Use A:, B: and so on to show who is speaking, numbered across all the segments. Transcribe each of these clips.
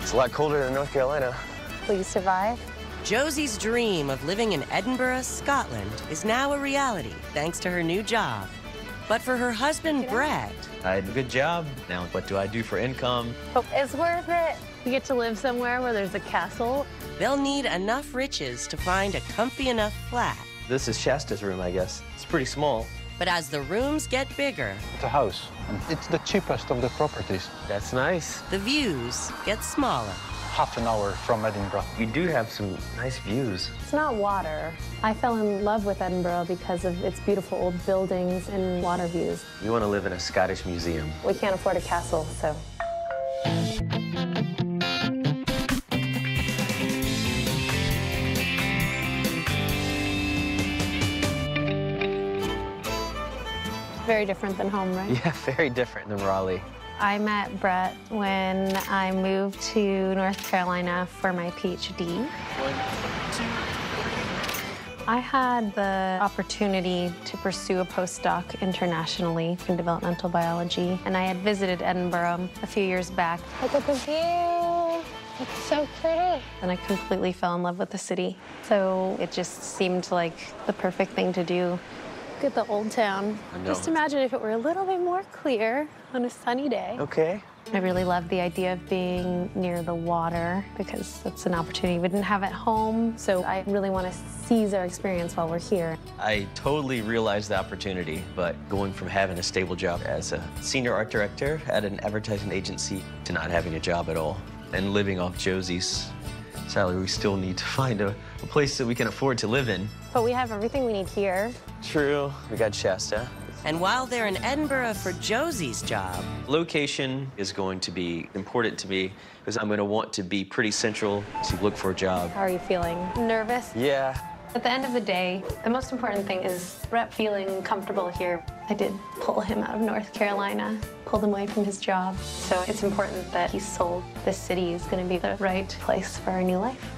A: It's a lot colder than North Carolina.
B: Will you survive?
C: Josie's dream of living in Edinburgh, Scotland is now a reality thanks to her new job. But for her husband, Brett,
A: I had a good job. Now, what do I do for income?
B: It's worth it. You get to live somewhere where there's a castle.
C: they'll need enough riches to find a comfy enough flat.
A: This is Shasta's room, I guess. It's pretty small.
C: But as the rooms get bigger,
D: It's a house, and it's the cheapest of the properties.
A: That's nice.
C: the views get smaller.
D: Half an hour from Edinburgh.
A: You do have some nice views.
B: It's not water. I fell in love with Edinburgh because of its beautiful old buildings and water views.
A: You want to live in a Scottish museum.
B: We can't afford a castle, so. Very different than home, right?
A: Yeah, very different than Raleigh.
B: I met Brett when I moved to North Carolina for my PhD. I had the opportunity to pursue a postdoc internationally in developmental biology, and I had visited Edinburgh a few years back. Look at the view. It's so pretty. And I completely fell in love with the city. So it just seemed like the perfect thing to do. Look at the old town.
A: I know.
B: Just imagine if it were a little bit more clear on a sunny day.
A: Okay.
B: I really love the idea of being near the water because it's an opportunity we didn't have at home. So I really want to seize our experience while we're here.
A: I totally realized the opportunity, but going from having a stable job as a senior art director at an advertising agency to not having a job at all and living off Josie's salary, we still need to find a place that we can afford to live in.
B: But we have everything we need here.
A: True. We got Shasta.
C: And while they're in Edinburgh for Josie's job,
A: Location is going to be important to me because I'm going to want to be pretty central to look for a job.
B: How are you feeling? Nervous?
A: Yeah.
B: At the end of the day, the most important thing is Brett feeling comfortable here. I did pull him out of North Carolina, pulled him away from his job. So it's important that he's sold. This city is going to be the right place for our new life.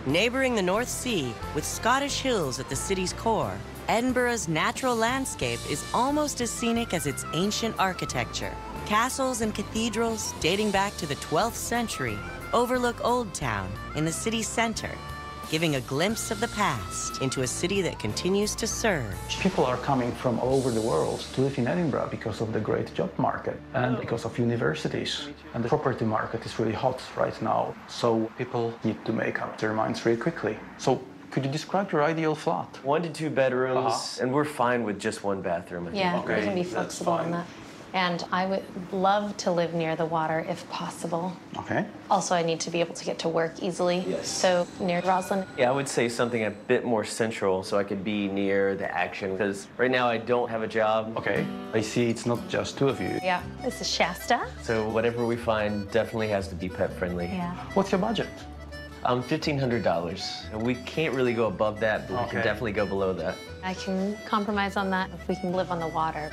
C: neighboring the North Sea with Scottish hills at the city's core, Edinburgh's natural landscape is almost as scenic as its ancient architecture. Castles and cathedrals dating back to the 12th century overlook Old Town in the city's center, giving a glimpse of the past into a city that continues to surge.
D: People are coming from all over the world to live in Edinburgh because of the great job market and because of universities. And the property market is really hot right now, so people need to make up their minds really quickly. So could you describe your ideal flat?
A: 1 to 2 bedrooms, and we're fine with just 1 bathroom. I think.
B: Yeah,
D: Okay,
B: we can be
D: that's
B: flexible on
D: fine.
B: that. And I would love to live near the water if possible.
D: Okay.
B: Also, I need to be able to get to work easily.
A: Yes.
B: So near Roslyn.
A: Yeah, I would say something a bit more central so I could be near the action, because right now I don't have a job.
D: Okay. I see it's not just 2 of you.
B: Yeah. This is Shasta.
A: So whatever we find definitely has to be pet friendly.
B: Yeah.
D: What's your budget?
A: $1,500. And we can't really go above that, but we can
D: Okay.
A: definitely go below that.
B: I can compromise on that if we can live on the water.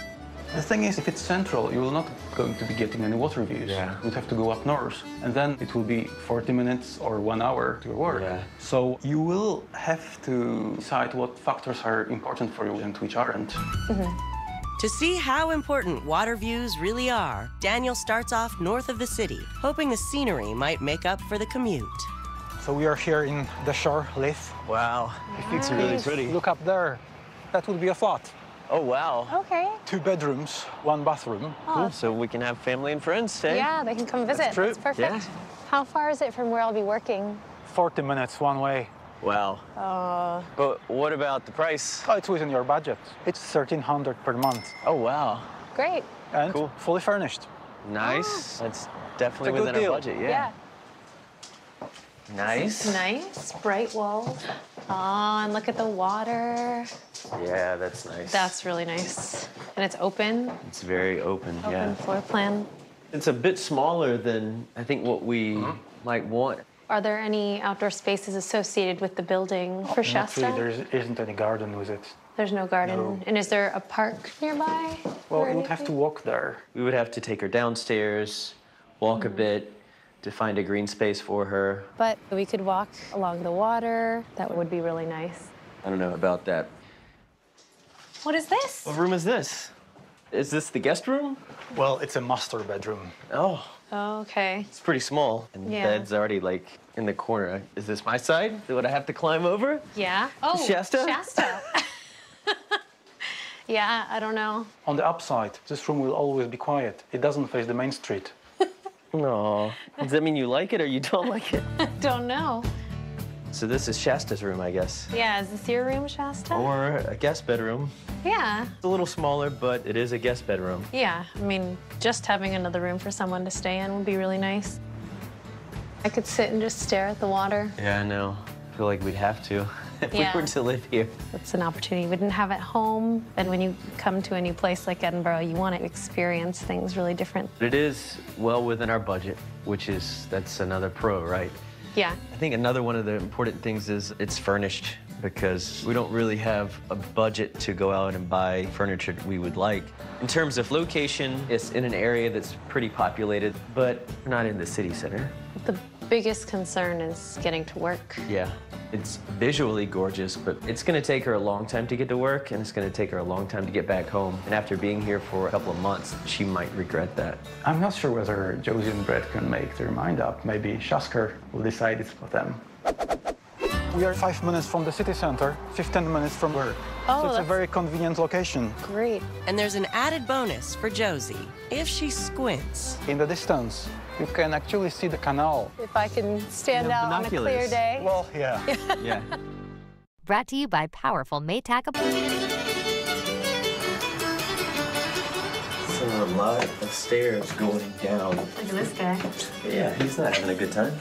D: The thing is, if it's central, you're not going to be getting any water views.
A: Yeah.
D: You'd have to go up north, and then it will be 40 minutes or 1 hour to your work.
A: Yeah.
D: So you will have to decide what factors are important for you and which aren't.
C: To see how important water views really are, Daniel starts off north of the city, hoping the scenery might make up for the commute.
D: So we are here in the shore lift.
A: Wow, it's really pretty.
D: Look up there. That would be a flat.
A: Oh, wow.
B: Okay.
D: 2 bedrooms, 1 bathroom.
A: Cool. So we can have family and friends stay.
B: Yeah, they can come visit.
A: true.
B: That's perfect.
A: Yeah.
B: How far is it from where I'll be working?
D: 40 minutes one way.
A: Wow. But what about the price?
D: Oh, it's within your budget. It's $1,300 per month
A: Oh, wow.
B: Great.
D: and
A: Cool.
D: fully furnished.
A: Nice. That's definitely
D: It's a good
A: within our
D: deal.
A: budget, yeah. Nice.
B: Nice, bright walls. Oh, and look at the water.
A: Yeah, that's nice.
B: That's really nice. And it's open,
A: It's very open, yeah.
B: open floor plan.
A: It's a bit smaller than I think what we might want.
B: Are there any outdoor spaces associated with the building for
D: Not
B: Shasta?
D: really, there isn't any garden with it.
B: There's no garden.
D: No.
B: And is there a park nearby?
D: Well,
B: or
D: you would have to
B: anything?
D: walk there.
A: We would have to take her downstairs, walk a bit to find a green space for her.
B: But we could walk along the water. That would be really nice.
A: I don't know about that.
B: What is this?
A: What room is this? Is this the guest room?
D: Well, it's a master bedroom.
A: Oh,
B: Oh, okay.
A: It's pretty small, and the
B: Yeah.
A: bed's already like in the corner. Is this my side? Would I have to climb over?
B: Yeah. Oh,
A: Shasta?
B: Shasta. Yeah, I don't know.
D: On the upside, this room will always be quiet. It doesn't face the main street.
A: No. Does that mean you like it or you don't like it?
B: Don't know.
A: So this is Shasta's room, I guess.
B: Yeah, is this your room, Shasta?
A: Or a guest bedroom.
B: Yeah.
A: It's a little smaller, but it is a guest bedroom.
B: Yeah, I mean, just having another room for someone to stay in would be really nice. I could sit and just stare at the water.
A: Yeah, I know. I feel like we'd have to if
B: Yeah.
A: we were to live here.
B: It's an opportunity we didn't have at home. And when you come to a new place like Edinburgh, you want to experience things really different.
A: It is well within our budget, that's another pro, right?
B: Yeah.
A: I think another one of the important things is it's furnished, because we don't really have a budget to go out and buy furniture we would like. In terms of location, it's in an area that's pretty populated, but not in the city center.
B: The biggest concern is getting to work.
A: Yeah, it's visually gorgeous, but it's gonna take her a long time to get to work, and it's gonna take her a long time to get back home. And after being here for a couple of months, she might regret that.
D: I'm not sure whether Josie and Brett can make their mind up. Maybe Shasker will decide it's for them. We are 5 minutes from the city center, 15 minutes from work.
B: Oh,
D: so it's a
B: that's
D: very convenient location.
B: great.
C: And there's an added bonus for Josie if she squints.
D: In the distance, you can actually see the canal.
B: If I can stand
A: Yeah,
B: out on a clear
A: binoculars.
B: day.
D: Well, yeah.
A: Yeah.
E: Brought to you by powerful Maytag.
A: So a lot of stairs going down.
B: Look at this guy.
A: Yeah, he's not having a good time.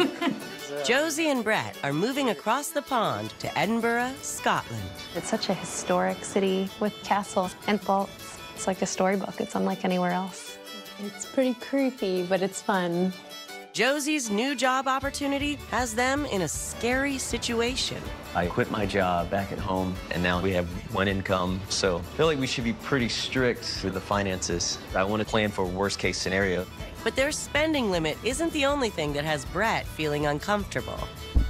C: Josie and Brett are moving across the pond to Edinburgh, Scotland.
B: It's such a historic city with castles and vaults. It's like a storybook. It's unlike anywhere else. It's pretty creepy, but it's fun.
C: Josie's new job opportunity has them in a scary situation.
A: I quit my job back at home, and now we have one income, so I feel like we should be pretty strict with the finances. I want to plan for a worst-case scenario.
C: But their spending limit isn't the only thing that has Brett feeling uncomfortable.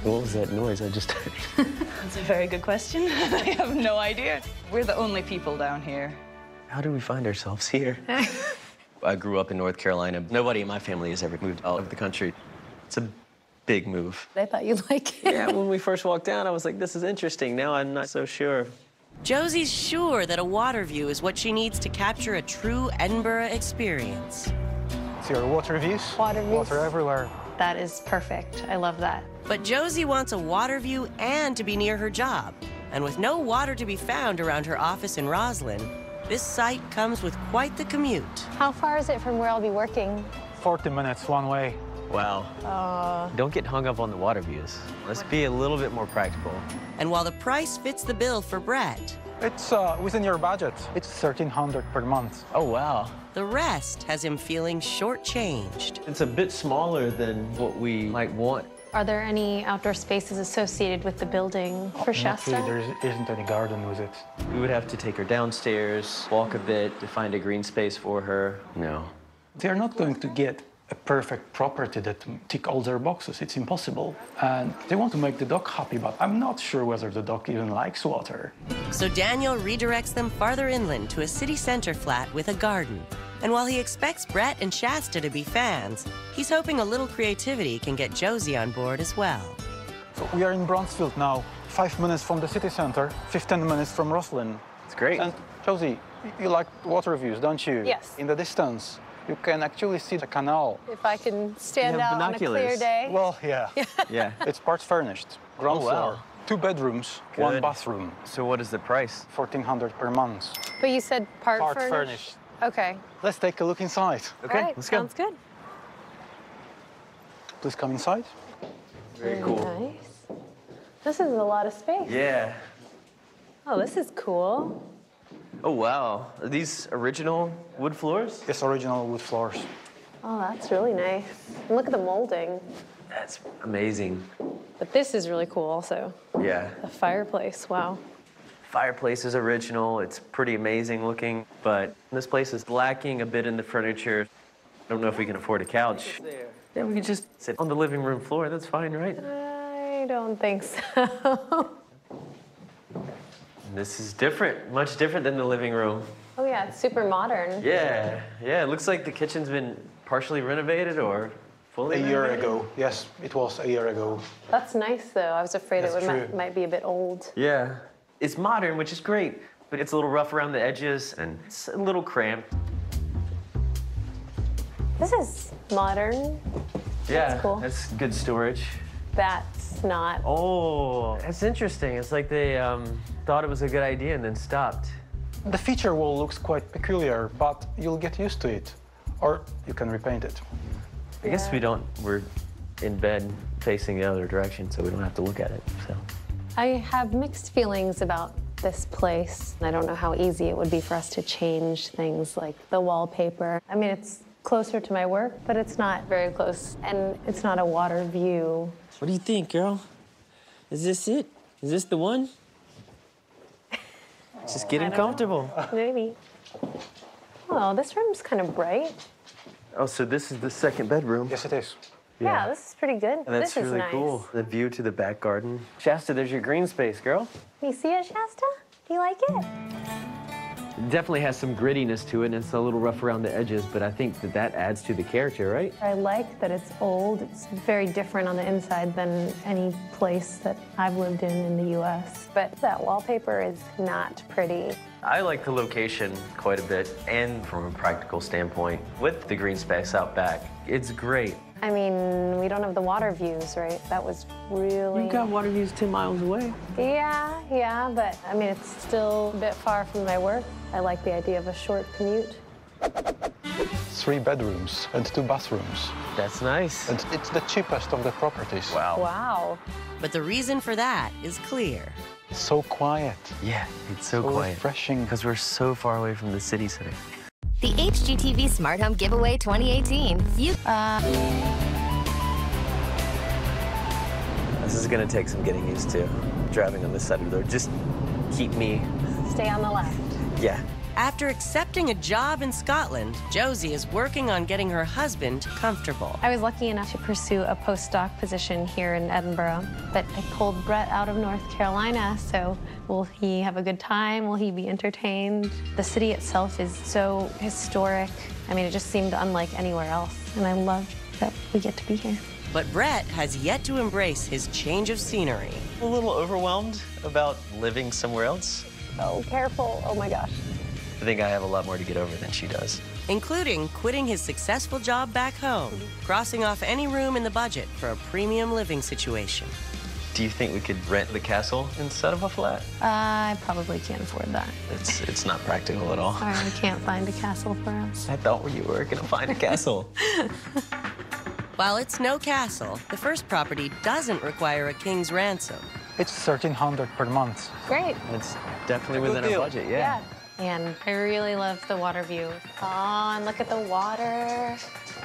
A: What was that noise I just heard?
F: That's a very good question. I have no idea. We're the only people down here.
A: How do we find ourselves here? I grew up in North Carolina. Nobody in my family has ever moved out of the country. It's a big move.
B: I thought you'd like it.
A: Yeah, when we first walked down, I was like, this is interesting. Now I'm not so sure.
C: Josie's sure that a water view is what she needs to capture a true Edinburgh experience.
D: See our water views.
B: Water views.
D: Water everywhere.
B: That is perfect. I love that.
C: But Josie wants a water view and to be near her job. And with no water to be found around her office in Roslyn, this site comes with quite the commute.
B: How far is it from where I'll be working?
D: 40 minutes one way.
A: Wow. Don't get hung up on the water views. Let's be a little bit more practical.
C: And while the price fits the bill for Brett,
D: It's within your budget. It's $1,300 per month.
A: Oh, wow.
C: the rest has him feeling shortchanged.
A: It's a bit smaller than what we might want.
B: Are there any outdoor spaces associated with the building for Shasta?
D: Not really, there isn't any garden with it.
A: We would have to take her downstairs, walk a bit to find a green space for her. No.
D: They're not going to get a perfect property that tick all their boxes. It's impossible. And they want to make the dog happy, but I'm not sure whether the dog even likes water.
C: So Daniel redirects them farther inland to a city center flat with a garden. And while he expects Brett and Shasta to be fans, he's hoping a little creativity can get Josie on board as well.
D: So we are in Brownsfield now, 5 minutes from the city center, 15 minutes from Roslyn.
A: It's great.
D: And Josie, you like water views, don't you?
B: Yes.
D: In the distance, you can actually see the canal.
B: If I can stand
A: You have
B: out on a clear
A: binoculars.
B: day.
D: Well, yeah.
A: Yeah.
D: It's part furnished. Ground
A: Oh, wow.
D: floor. 2 bedrooms, 1
A: Good.
D: bathroom.
A: So what is the price?
D: $1,400 per month.
B: But you said part
D: Furnished.
B: Okay.
D: Let's take a look inside.
A: Okay,
B: All right,
A: let's go.
B: sounds good.
D: Please come inside.
A: Very cool.
B: Nice. This is a lot of space.
A: Yeah.
B: Oh, this is cool.
A: Oh, wow. Are these original wood floors?
D: Yes, original wood floors.
B: Oh, that's really nice. And look at the molding.
A: That's amazing.
B: But this is really cool also.
A: Yeah.
B: The fireplace, wow.
A: Fireplace is original. It's pretty amazing looking, but this place is lacking a bit in the furniture. I don't know if we can afford a couch. Yeah, we can just sit on the living room floor. That's fine, right?
B: I don't think so.
A: This is different, much different than the living room.
B: Oh yeah, it's super modern.
A: Yeah, it looks like the kitchen's been partially renovated or fully
D: A year
A: renovated?
D: ago. Yes, it was a year ago.
B: That's nice, though. I was afraid
D: That's
B: it
D: true.
B: might be a bit old.
A: Yeah. It's modern, which is great, but it's a little rough around the edges and it's a little cramped.
B: This is modern.
A: Yeah,
B: cool.
A: that's good storage.
B: That's not.
A: Oh, that's interesting. It's like they thought it was a good idea and then stopped.
D: The feature wall looks quite peculiar, but you'll get used to it. Or you can repaint it.
A: I guess we don't. We're in bed facing the other direction, so we don't have to look at it. So.
B: I have mixed feelings about this place. I don't know how easy it would be for us to change things like the wallpaper. I mean, it's closer to my work, but it's not very close, and it's not a water view.
A: What do you think, girl? Is this it? Is this the one? Just getting comfortable.
B: Maybe. Oh, this room's kind of bright.
A: Oh, so this is the second bedroom.
D: Yes, it is.
B: Yeah, this is pretty good.
A: And that's
B: this is
A: really
B: nice.
A: cool. The view to the back garden. Shasta, there's your green space, girl.
B: You see it, Shasta? Do you like it?
A: It definitely has some grittiness to it, and it's a little rough around the edges, but I think that that adds to the character, right?
B: I like that it's old. It's very different on the inside than any place that I've lived in the U.S. But that wallpaper is not pretty.
A: I like the location quite a bit, and from a practical standpoint, with the green space out back, it's great.
B: I mean, we don't have the water views, right? That was really...
A: You've got water views 10 miles away.
B: Yeah, but I mean, it's still a bit far from my work. I like the idea of a short commute.
D: 3 bedrooms and 2 bathrooms.
A: That's nice.
D: And it's the cheapest of the properties.
A: Wow.
B: Wow.
C: But the reason for that is clear.
D: It's so quiet.
A: Yeah, it's so quiet.
D: Refreshing.
A: Because we're so far away from the city center.
E: The HGTV Smart Home Giveaway 2018.
A: This is gonna take some getting used to, driving on this side of the road. Just keep me,
B: Stay on the left.
A: yeah.
C: After accepting a job in Scotland, Josie is working on getting her husband comfortable.
B: I was lucky enough to pursue a postdoc position here in Edinburgh, but I pulled Brett out of North Carolina, so will he have a good time? Will he be entertained? The city itself is so historic. I mean, it just seemed unlike anywhere else, and I love that we get to be here.
C: But Brett has yet to embrace his change of scenery.
A: A little overwhelmed about living somewhere else.
B: Oh, careful. Oh my gosh.
A: I think I have a lot more to get over than she does.
C: Including quitting his successful job back home, crossing off any room in the budget for a premium living situation.
A: Do you think we could rent the castle instead of a flat?
B: I probably can't afford that.
A: It's not practical at all.
B: Sorry, we can't find a castle for us.
A: I thought you were gonna find a castle.
C: While it's no castle, the first property doesn't require a king's ransom.
D: It's $1,300 per month.
B: Great.
A: It's definitely
D: Good
A: within our
D: deal.
A: budget, yeah.
B: And I really love the water view. Oh, and look at the water.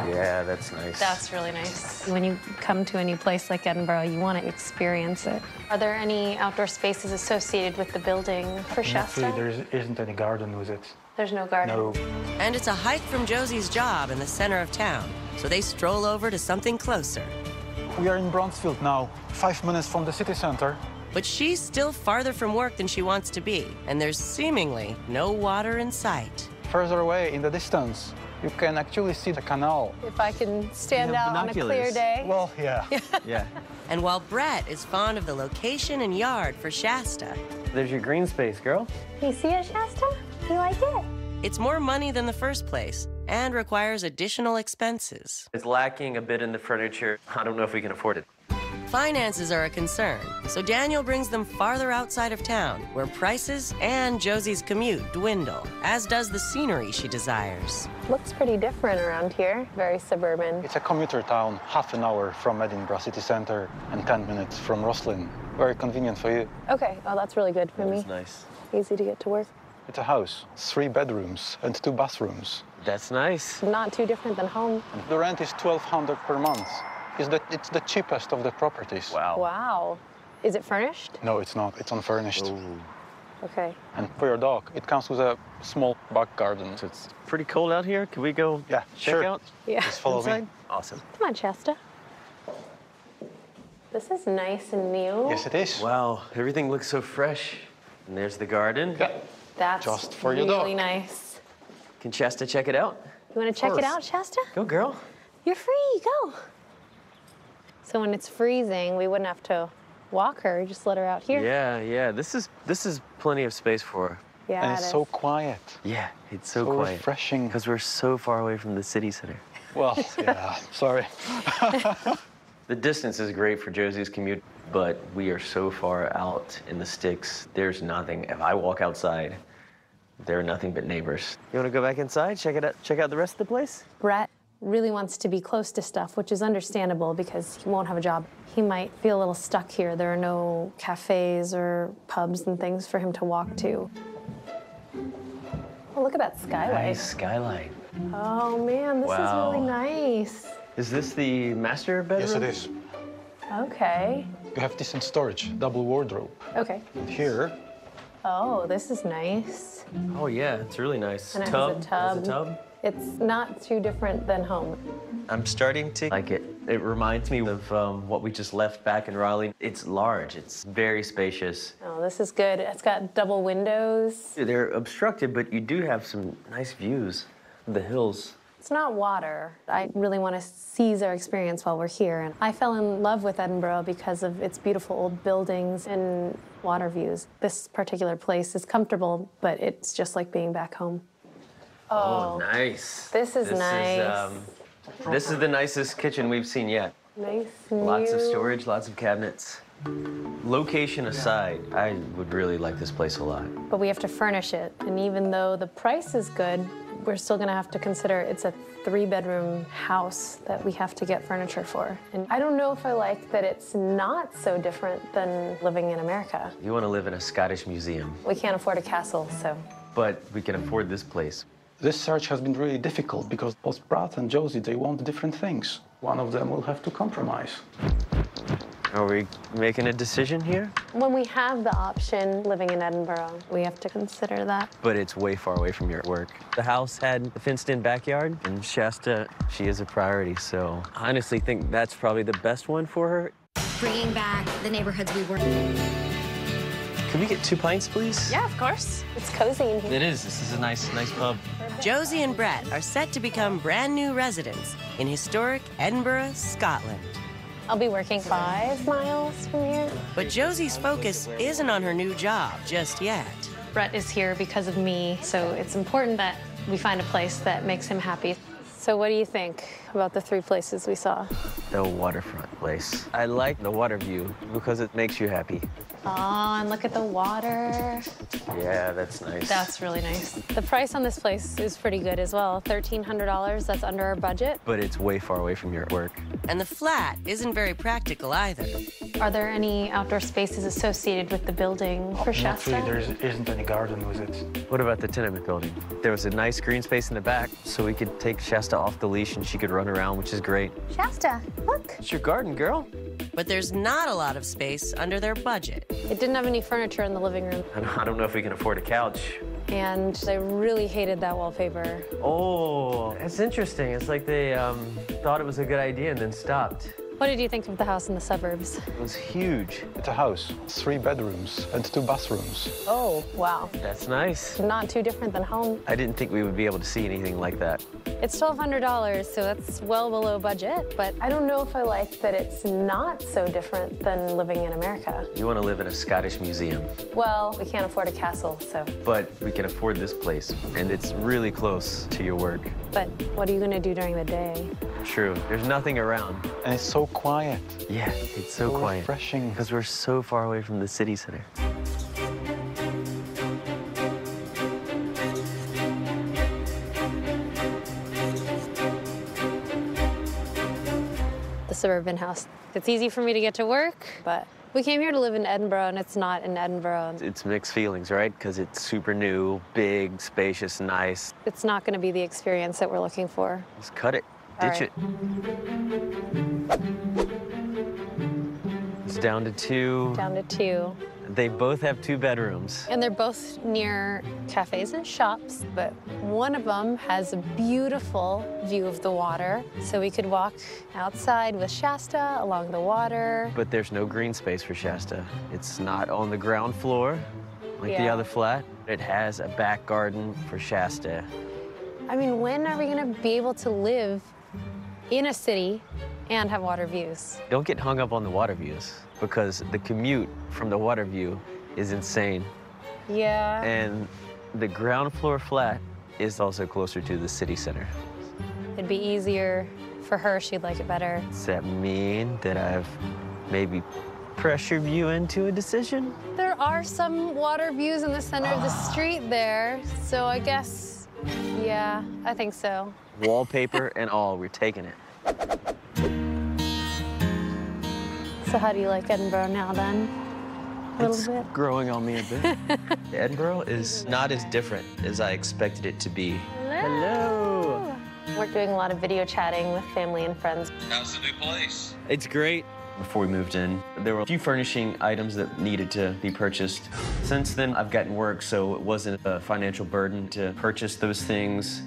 A: Yeah, that's nice.
B: That's really nice. When you come to a new place like Edinburgh, you want to experience it. Are there any outdoor spaces associated with the building for Shasta?
D: Not really, there isn't any garden with it.
B: There's no garden.
D: No.
C: And it's a hike from Josie's job in the center of town, so they stroll over to something closer.
D: We are in Bronsfield now, 5 minutes from the city center.
C: But she's still farther from work than she wants to be, and there's seemingly no water in sight.
D: Further away in the distance, you can actually see the canal.
B: If I can stand
A: You have
B: out on a clear
A: binoculars.
B: day.
D: Well, yeah.
A: Yeah.
C: And while Brett is fond of the location and yard for Shasta,
A: There's your green space, girl.
B: You see it, Shasta? You like it?
C: it's more money than the first place and requires additional expenses.
A: It's lacking a bit in the furniture. I don't know if we can afford it.
C: Finances are a concern, so Daniel brings them farther outside of town, where prices and Josie's commute dwindle, as does the scenery she desires.
B: Looks pretty different around here. Very suburban.
D: It's a commuter town, half an hour from Edinburgh city center and 10 minutes from Roslin. Very convenient for you.
B: Okay, oh, that's really good for me.
A: That's nice.
B: Easy to get to work.
D: It's a house, 3 bedrooms and 2 bathrooms.
A: That's nice.
B: Not too different than home.
D: And the rent is $1,200 per month. It's the cheapest of the properties.
A: Wow.
B: Wow. Is it furnished?
D: No, it's not. It's unfurnished.
A: Ooh.
B: Okay.
D: And for your dog, it comes with a small back garden.
A: So it's pretty cold out here. Can we go
D: Yeah,
A: check
D: sure.
A: out
B: Yeah.
D: Just follow
A: inside?
D: me.
A: Awesome.
B: Come on, Shasta. This is nice and new.
D: Yes, it is.
A: Wow, everything looks so fresh. And there's the garden.
D: Yeah.
B: That's
D: Just for your dog.
B: really nice.
A: Can Shasta check it out?
B: You want to check it out, Shasta?
A: Go, girl.
B: You're free, go. So when it's freezing, we wouldn't have to walk her, just let her out here.
A: Yeah. This is plenty of space for her.
B: Yeah,
D: And it's so quiet.
A: Yeah, it's so quiet.
D: Refreshing.
A: Because we're so far away from the city center.
D: Well, yeah, sorry.
A: The distance is great for Josie's commute, but we are so far out in the sticks, there's nothing. If I walk outside, there are nothing but neighbors. You want to go back inside, check out the rest of the place?
B: Brett really wants to be close to stuff, which is understandable because he won't have a job. He might feel a little stuck here. There are no cafes or pubs and things for him to walk to. Oh, look at that skylight.
A: Nice skylight.
B: Oh, man, this is really nice.
A: Is this the master bedroom?
D: Yes, it is.
B: Okay.
D: You have decent storage, double wardrobe.
B: Okay.
D: And here,
B: Oh, this is nice.
A: Oh, yeah, it's really nice.
B: And it has a tub.
A: Has a tub?
B: It's not too different than home.
A: I'm starting to like it. It reminds me of what we just left back in Raleigh. It's large. It's very spacious.
B: Oh, this is good. It's got double windows.
A: They're obstructed, but you do have some nice views of the hills.
B: It's not water. I really want to seize our experience while we're here. And I fell in love with Edinburgh because of its beautiful old buildings and water views. This particular place is comfortable, but it's just like being back home.
A: Oh, nice.
B: This is nice.
A: This is the nicest kitchen we've seen yet.
B: Nice.
A: Lots of
B: new.
A: storage, lots of cabinets. Location aside, I would really like this place a lot.
B: But we have to furnish it. And even though the price is good, we're still going to have to consider it's a 3-bedroom house that we have to get furniture for. And I don't know if I like that it's not so different than living in America.
A: You want to live in a Scottish museum,
B: We can't afford a castle, so.
A: but we can afford this place.
D: this search has been really difficult because both Brad and Josie, they want different things. One of them will have to compromise.
A: Are we making a decision here?
B: When we have the option living in Edinburgh, we have to consider that.
A: But it's way far away from your work. The house had a fenced-in backyard, and Shasta, she is a priority, so I honestly think that's probably the best one for her.
E: Bringing back the neighborhoods we were in.
A: Can we get 2 pints, please?
B: Yeah, of course. It's cozy in here.
A: It is. This is a nice pub.
C: Josie and Brett are set to become brand new residents in historic Edinburgh, Scotland.
B: I'll be working 5 miles from here.
C: But Josie's focus isn't on her new job just yet.
B: Brett is here because of me, so it's important that we find a place that makes him happy. So what do you think about the 3 places we saw?
A: The waterfront place. I like the water view because it makes you happy.
B: Oh, and look at the water.
A: Yeah, that's nice.
B: That's really nice. The price on this place is pretty good as well. $1,300, that's under our budget.
A: But it's way far away from your work.
C: And the flat isn't very practical either.
B: Are there any outdoor spaces associated with the building for Shasta?
D: Not really, there isn't any garden with it.
A: What about the tenement building? There was a nice green space in the back, so we could take Shasta off the leash and she could run around, which is great.
B: Shasta, look.
A: It's your garden, girl.
C: But there's not a lot of space under their budget.
B: It didn't have any furniture in the living room,
A: I don't know if we can afford a couch.
B: and they really hated that wallpaper.
A: Oh, that's interesting. It's like they thought it was a good idea and then stopped.
B: What did you think of the house in the suburbs?
A: It was huge.
D: It's a house, 3 bedrooms and 2 bathrooms.
B: Oh, wow.
A: That's nice.
B: Not too different than home.
A: I didn't think we would be able to see anything like that.
B: It's $1,200, so that's well below budget, but I don't know if I like that it's not so different than living in America.
A: You want to live in a Scottish museum,
B: Well, we can't afford a castle, so.
A: but we can afford this place, and it's really close to your work.
B: But what are you gonna do during the day?
A: True. There's nothing around.
D: And it's so quiet.
A: Yeah, it's so quiet.
D: Refreshing.
A: Because we're so far away from the city center.
B: The suburban house. It's easy for me to get to work, but we came here to live in Edinburgh, and it's not in Edinburgh.
A: It's mixed feelings, right? Because it's super new, big, spacious, nice.
B: It's not gonna be the experience that we're looking for.
A: Just cut it,
B: All
A: ditch
B: right.
A: it. It's down to 2.
B: Down to 2.
A: They both have 2 bedrooms.
B: And they're both near cafes and shops, but one of them has a beautiful view of the water. So we could walk outside with Shasta along the water.
A: But there's no green space for Shasta. It's not on the ground floor like the
B: Yeah.
A: other flat. It has a back garden for Shasta.
B: I mean, when are we gonna be able to live in a city and have water views?
A: Don't get hung up on the water views, because the commute from the water view is insane.
B: Yeah.
A: And the ground floor flat is also closer to the city center.
B: It'd be easier for her, she'd like it better.
A: Does that mean that I've maybe pressured you into a decision?
B: There are some water views in the center of the street there, so I guess, yeah, I think so.
A: Wallpaper and all, we're taking it.
B: So how do you like Edinburgh now, then? A little
A: It's
B: bit?
A: growing on me a bit. Edinburgh is not as different as I expected it to be. Hello.
B: We're doing a lot of video chatting with family and friends.
A: How's the new place? It's great. Before we moved in, there were a few furnishing items that needed to be purchased. Since then, I've gotten work, so it wasn't a financial burden to purchase those things.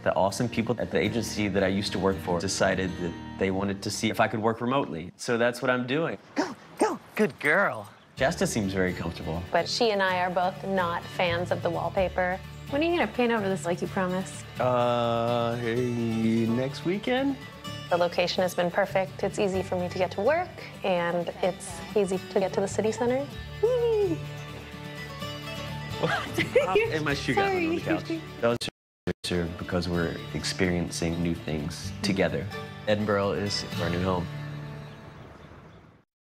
A: The awesome people at the agency that I used to work for decided that they wanted to see if I could work remotely. So that's what I'm doing. Go, go, good girl. Shasta seems very comfortable.
B: But she and I are both not fans of the wallpaper. When are you gonna paint over this like you promised?
A: Next weekend?
B: The location has been perfect. It's easy for me to get to work, and it's easy to get to the city center. Whee!
A: And my shoe got on the couch. That was because we're experiencing new things together. Edinburgh is our new home.